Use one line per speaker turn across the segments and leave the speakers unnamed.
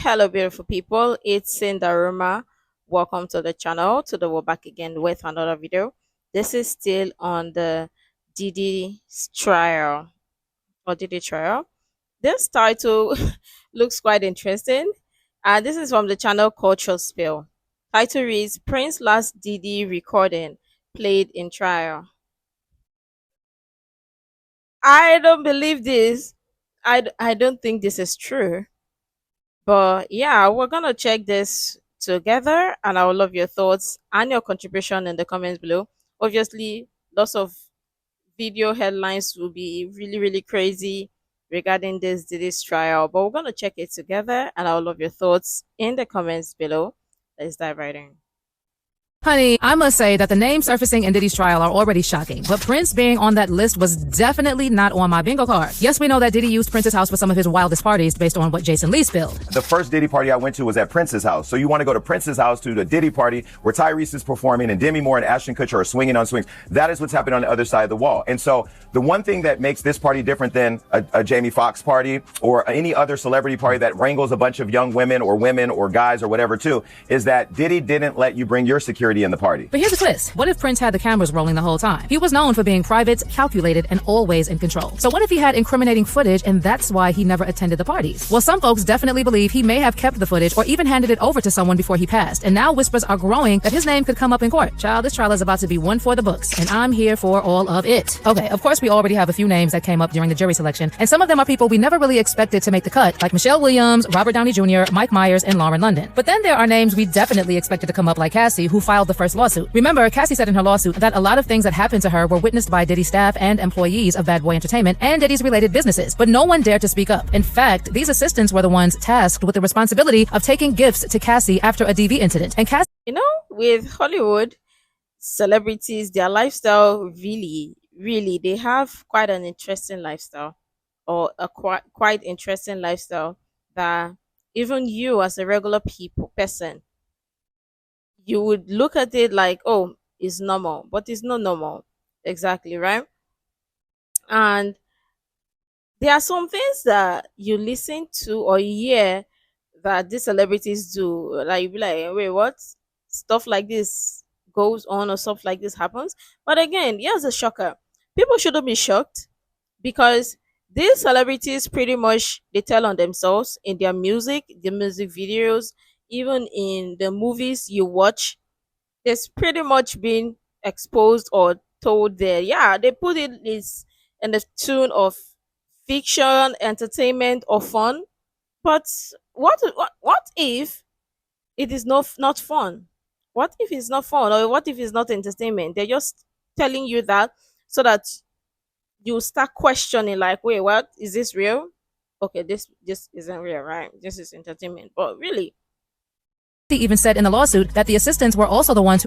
Hello, beautiful people. It's Cinderella. Welcome to the channel. Today we're back again with another video. This is still on the Diddy trial or Diddy trial. This title looks quite interesting, and this is from the channel Culture Spill. Title reads: Prince last Diddy recording played in trial. I don't believe this. I don't think this is true. But yeah, we're gonna check this together, and I would love your thoughts and your contribution in the comments below. Obviously, lots of video headlines will be really crazy regarding this trial, but we're gonna check it together, and I would love your thoughts in the comments below. Let's dive right in.
Honey, I must say that the names surfacing in Diddy's trial are already shocking, but Prince being on that list was definitely not on my bingo card. Yes, we know that Diddy used Prince's house for some of his wildest parties based on what Jason Lee spilled.
The first Diddy party I went to was at Prince's house. So you want to go to Prince's house to the Diddy party where Tyrese is performing and Demi Moore and Ashton Kutcher are swinging on swings. That is what's happening on the other side of the wall. And so the one thing that makes this party different than a Jamie Foxx party or any other celebrity party that wrangles a bunch of young women or guys or whatever too, is that Diddy didn't let you bring your security in the party.
But here's the twist. What if Prince had the cameras rolling the whole time? He was known for being private, calculated, and always in control. So what if he had incriminating footage and that's why he never attended the parties? Well, some folks definitely believe he may have kept the footage or even handed it over to someone before he passed. And now whispers are growing that his name could come up in court. Child, this trial is about to be one for the books, and I'm here for all of it. Okay, of course we already have a few names that came up during the jury selection, and some of them are people we never really expected to make the cut, like Michelle Williams, Robert Downey Jr., Mike Myers, and Lauren London. But then there are names we definitely expected to come up, like Cassie, who filed the first lawsuit. Remember, Cassie said in her lawsuit that a lot of things that happened to her were witnessed by Diddy staff and employees of Bad Boy Entertainment and Diddy's related businesses, but no one dared to speak up. In fact, these assistants were the ones tasked with the responsibility of taking gifts to Cassie after a DV incident. And Cassie,
With Hollywood celebrities, their lifestyle really, they have quite an interesting lifestyle, or a quite interesting lifestyle that even you as a regular person, you would look at it like, oh, it's normal, but it's not normal. Exactly, right? And there are some things that you listen to or hear that these celebrities do, like you be like, wait, what? Stuff like this goes on or stuff like this happens. But again, here's a shocker. People shouldn't be shocked because these celebrities pretty much they tell on themselves in their music, the music videos, even in the movies you watch. It's pretty much been exposed or told there. Yeah, they put it is in the tune of fiction, entertainment, or fun. But what if it is not fun? What if it's not fun, or what if it's not entertainment? They're just telling you that so that you start questioning, like, wait, what is this real? Okay, this isn't real, right? This is entertainment, but really,
even said in the lawsuit that the assistants were also the ones who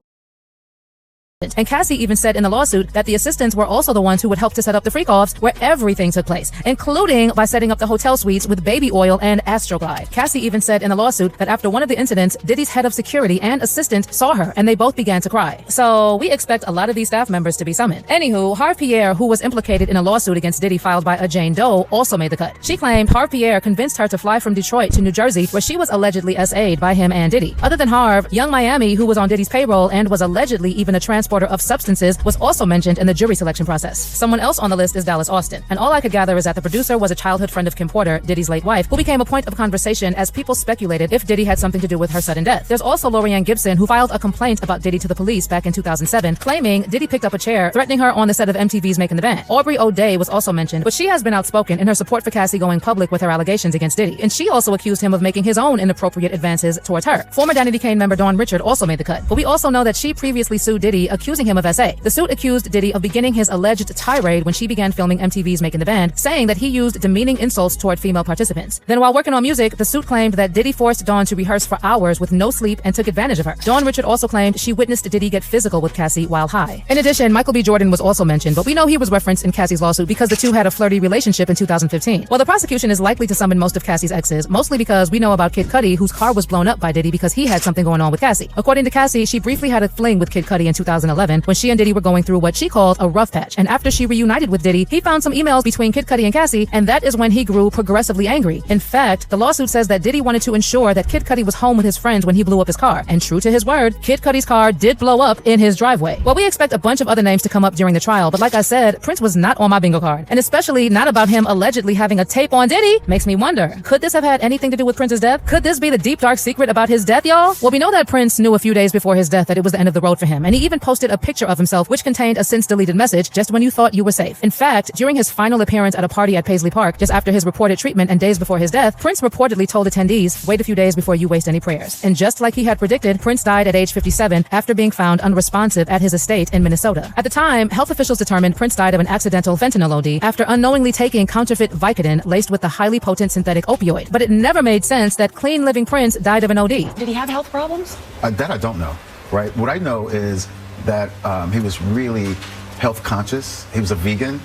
And Cassie even said in the lawsuit that the assistants were also the ones who would help to set up the freak-offs where everything took place, including by setting up the hotel suites with baby oil and Astroglide. Cassie even said in the lawsuit that after one of the incidents, Diddy's head of security and assistant saw her and they both began to cry. So we expect a lot of these staff members to be summoned. Anywho, Harve Pierre, who was implicated in a lawsuit against Diddy filed by a Jane Doe, also made the cut. She claimed Harve Pierre convinced her to fly from Detroit to New Jersey, where she was allegedly SA'd by him and Diddy. Other than Harve, Young Miami, who was on Diddy's payroll and was allegedly even a transporter of substances, was also mentioned in the jury selection process. Someone else on the list is Dallas Austin. And all I could gather is that the producer was a childhood friend of Kim Porter, Diddy's late wife, who became a point of conversation as people speculated if Diddy had something to do with her sudden death. There's also Lorianne Gibson, who filed a complaint about Diddy to the police back in 2007, claiming Diddy picked up a chair, threatening her on the set of MTV's Making the Band. Aubrey O'Day was also mentioned, but she has been outspoken in her support for Cassie going public with her allegations against Diddy. And she also accused him of making his own inappropriate advances towards her. Former Danity Kane member Dawn Richard also made the cut, but we also know that she previously sued Diddy, accusing him of SA. The suit accused Diddy of beginning his alleged tirade when she began filming MTV's Making the Band, saying that he used demeaning insults toward female participants. Then while working on music, the suit claimed that Diddy forced Dawn to rehearse for hours with no sleep and took advantage of her. Dawn Richard also claimed she witnessed Diddy get physical with Cassie while high. In addition, Michael B. Jordan was also mentioned, but we know he was referenced in Cassie's lawsuit because the two had a flirty relationship in 2015. While the prosecution is likely to summon most of Cassie's exes, mostly because we know about Kid Cudi, whose car was blown up by Diddy because he had something going on with Cassie. According to Cassie, she briefly had a fling with Kid Cudi in 2009. 2011 when she and Diddy were going through what she called a rough patch. And after she reunited with Diddy, he found some emails between Kid Cudi and Cassie, and that is when he grew progressively angry. In fact, the lawsuit says that Diddy wanted to ensure that Kid Cudi was home with his friends when he blew up his car. And true to his word, Kid Cudi's car did blow up in his driveway. Well, we expect a bunch of other names to come up during the trial, but like I said, Prince was not on my bingo card. And especially not about him allegedly having a tape on Diddy. Makes me wonder, could this have had anything to do with Prince's death? Could this be the deep dark secret about his death, y'all? Well, we know that Prince knew a few days before his death that it was the end of the road for him, and he even posted a picture of himself which contained a since deleted message, just when you thought you were safe. In fact, during his final appearance at a party at Paisley Park, just after his reported treatment and days before his death, Prince reportedly told attendees, wait a few days before you waste any prayers. And just like he had predicted, Prince died at age 57 after being found unresponsive at his estate in Minnesota. At the time, health officials determined Prince died of an accidental fentanyl OD after unknowingly taking counterfeit Vicodin laced with the highly potent synthetic opioid. But it never made sense that clean living Prince died of an OD.
Did he have health problems?
That I don't know, right? What I know is that he was really health conscious. He was a vegan.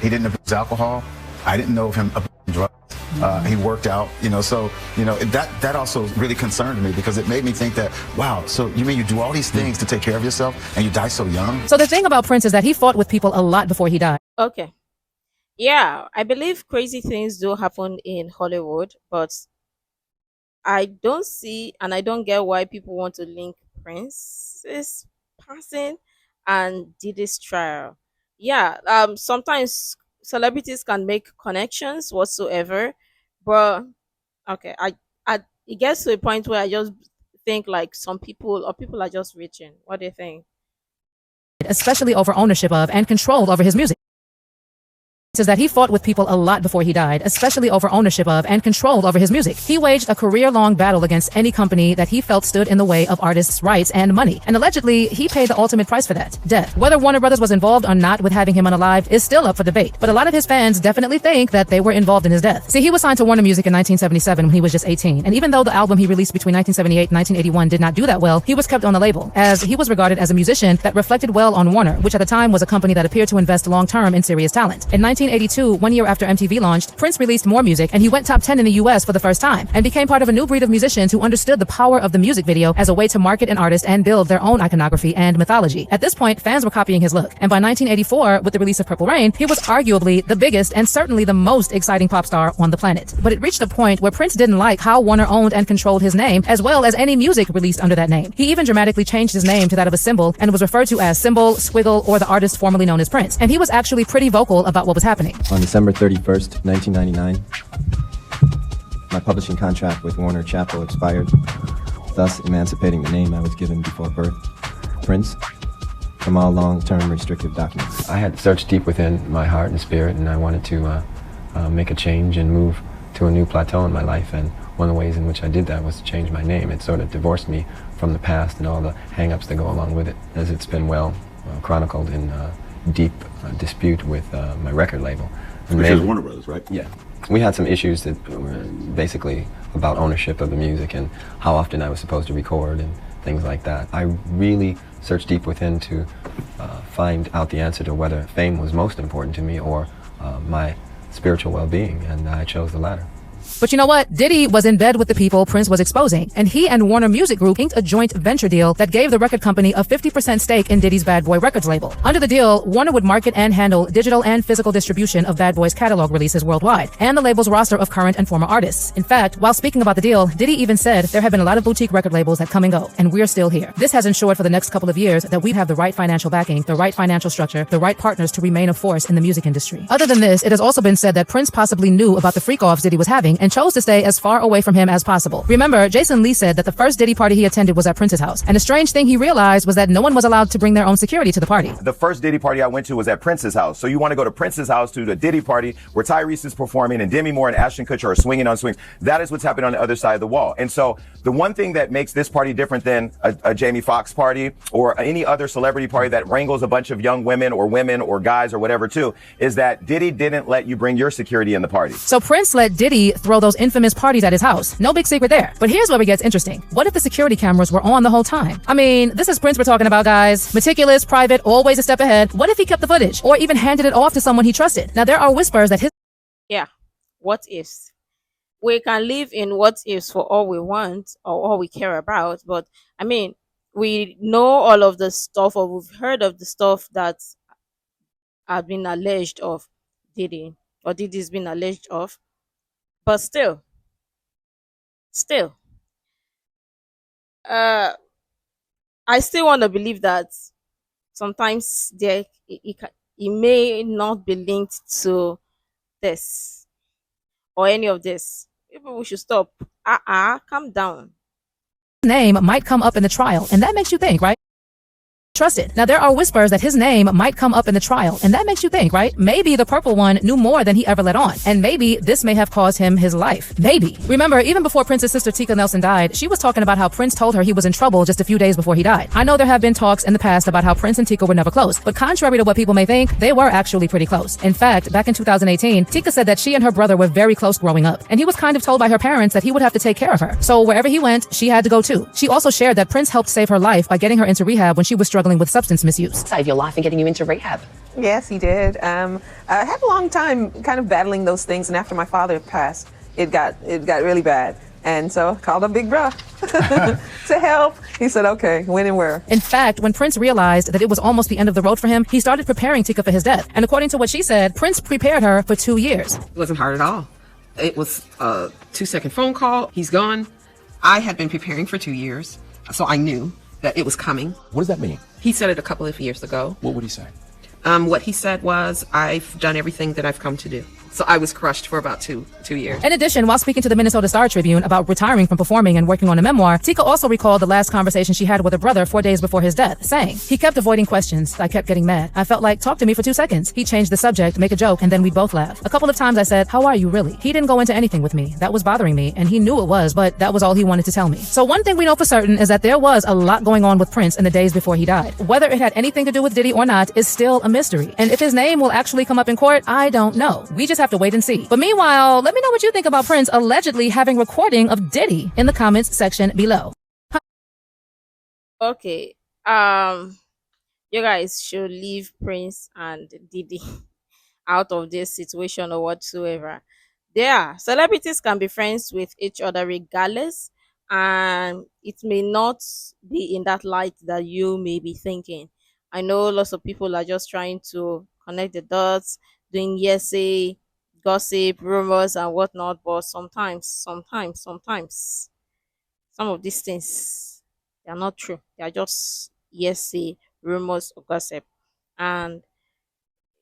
He didn't abuse alcohol. I didn't know of him abusing drugs. He worked out, so, that also really concerned me because it made me think that, wow, so you mean you do all these things to take care of yourself and you die so young?
So the thing about Prince is that he fought with people a lot before he died.
Okay. Yeah, I believe crazy things do happen in Hollywood, but I don't see and I don't get why people want to link Prince's passing and Diddy's trial. Yeah, sometimes celebrities can make connections whatsoever, but okay, I it gets to a point where I just think like some people or people are just reaching. What do you think?
Especially over ownership of and control over his music. Is that he fought with people a lot before he died, especially over ownership of and control over his music. He waged a career-long battle against any company that he felt stood in the way of artists' rights and money. And allegedly, he paid the ultimate price for that, death. Whether Warner Brothers was involved or not with having him unalive is still up for debate. But a lot of his fans definitely think that they were involved in his death. See, he was signed to Warner Music in 1977 when he was just 18. And even though the album he released between 1978 and 1981 did not do that well, he was kept on the label, as he was regarded as a musician that reflected well on Warner, which at the time was a company that appeared to invest long-term in serious talent. In 1982, 1 year after MTV launched, Prince released more music, and he went top 10 in the US for the first time, and became part of a new breed of musicians who understood the power of the music video as a way to market an artist and build their own iconography and mythology. At this point, fans were copying his look, and by 1984, with the release of Purple Rain, he was arguably the biggest and certainly the most exciting pop star on the planet. But it reached a point where Prince didn't like how Warner owned and controlled his name, as well as any music released under that name. He even dramatically changed his name to that of a symbol, and was referred to as Symbol, Squiggle, or the artist formerly known as Prince. And he was actually pretty vocal about what was happening.
On December 31st, 1999, my publishing contract with Warner Chappell expired, thus emancipating the name I was given before birth, Prince, from all long-term restrictive documents.
I had searched deep within my heart and spirit, and I wanted to make a change and move to a new plateau in my life. And one of the ways in which I did that was to change my name. It sort of divorced me from the past and all the hang-ups that go along with it, as it's been well chronicled in deep dispute with my record label.
Which is Warner Brothers, right?
Yeah. We had some issues that were basically about ownership of the music and how often I was supposed to record and things like that. I really searched deep within to find out the answer to whether fame was most important to me or my spiritual well-being, and I chose the latter.
But you know what? Diddy was in bed with the people Prince was exposing, and he and Warner Music Group inked a joint venture deal that gave the record company a 50% stake in Diddy's Bad Boy Records label. Under the deal, Warner would market and handle digital and physical distribution of Bad Boy's catalog releases worldwide, and the label's roster of current and former artists. In fact, while speaking about the deal, Diddy even said there have been a lot of boutique record labels that come and go, and we're still here. This has ensured for the next couple of years that we have the right financial backing, the right financial structure, the right partners to remain a force in the music industry. Other than this, it has also been said that Prince possibly knew about the freak-offs Diddy was having and chose to stay as far away from him as possible. Remember, Jason Lee said that the first Diddy party he attended was at Prince's house, and a strange thing he realized was that no one was allowed to bring their own security to the party.
The first Diddy party I went to was at Prince's house. So you want to go to Prince's house to the Diddy party where Tyrese is performing and Demi Moore and Ashton Kutcher are swinging on swings. That is what's happening on the other side of the wall. And so the one thing that makes this party different than a Jamie Foxx party or any other celebrity party that wrangles a bunch of young women or guys or whatever too, is that Diddy didn't let you bring your security in the party.
So Prince let Diddy throw those infamous parties at his house. No big secret there. But here's where it gets interesting. What if the security cameras were on the whole time? I mean, this is Prince we're talking about, guys. Meticulous, private, always a step ahead. What if he kept the footage or even handed it off to someone he trusted? Now, there are whispers that his...
Yeah, what ifs? We can live in what ifs for all we want or all we care about, but I mean, we know all of the stuff, or we've heard of the stuff that have been alleged of Diddy, or Diddy's been alleged of, but still, uh, I still want to believe that sometimes it may not be linked to this or any of this. Maybe we should stop. Calm down.
Name might come up in the trial, and that makes you think, right? Trusted. Now, there are whispers that his name might come up in the trial, and that makes you think, right? Maybe the purple one knew more than he ever let on, and maybe this may have caused him his life. Maybe. Remember, even before Prince's sister Tika Nelson died, she was talking about how Prince told her he was in trouble just a few days before he died. I know there have been talks in the past about how Prince and Tika were never close, but contrary to what people may think, they were actually pretty close. In fact, back in 2018, Tika said that she and her brother were very close growing up, and he was kind of told by her parents that he would have to take care of her. So wherever he went, she had to go too. She also shared that Prince helped save her life by getting her into rehab when she was struggling with substance misuse.
Save your life and getting you into rehab.
Yes, he did. I had a long time kind of battling those things, and after my father passed, it got really bad. And so I called up Big Bruh to help. He said, okay, when and where.
In fact, when Prince realized that it was almost the end of the road for him, he started preparing Tika for his death. And according to what she said, Prince prepared her for 2 years.
It wasn't hard at all. It was a 2-second phone call. He's gone. I had been preparing for 2 years, so I knew that it was coming.
What does that mean?
He said it a couple of years ago.
What would he say?
What he said was, I've done everything that I've come to do. So I was crushed for about two years.
In addition, while speaking to the Minnesota Star Tribune about retiring from performing and working on a memoir, Tika also recalled the last conversation she had with her brother 4 days before his death, saying, "He kept avoiding questions. I kept getting mad. I felt like, talk to me for 2 seconds. He changed the subject, make a joke, and then we'd both laugh. A couple of times I said, how are you really? He didn't go into anything with me. That was bothering me, and he knew it was, but that was all he wanted to tell me." So one thing we know for certain is that there was a lot going on with Prince in the days before he died. Whether it had anything to do with Diddy or not is still a mystery. And if his name will actually come up in court, I don't know. We just have to wait and see. But meanwhile, let me know what you think about Prince allegedly having recording of Diddy in the comments section below.
Okay. You guys should leave Prince and Diddy out of this situation or whatsoever. Yeah, celebrities can be friends with each other regardless, and it may not be in that light that you may be thinking. I know lots of people are just trying to connect the dots, doing hearsay, gossip, rumors, and whatnot, but sometimes, some of these things, they are not true. They are just hearsay, rumors, or gossip. And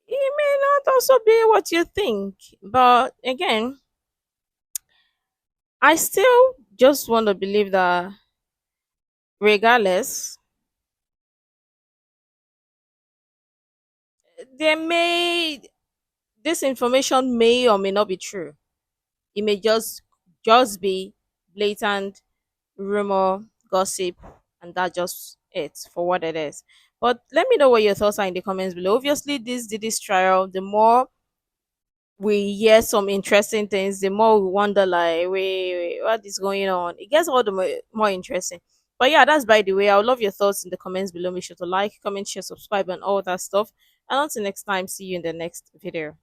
it may not also be what you think. But again, I still just want to believe that regardless, there may this information may or may not be true. It may just be blatant rumor, gossip, and that just it for what it is. But let me know what your thoughts are in the comments below. Obviously, this trial, the more we hear some interesting things, the more we wonder like, wait, what is going on? It gets all the more interesting. But yeah, that's by the way. I would love your thoughts in the comments below. Make sure to like, comment, share, subscribe, and all that stuff. And until next time, see you in the next video.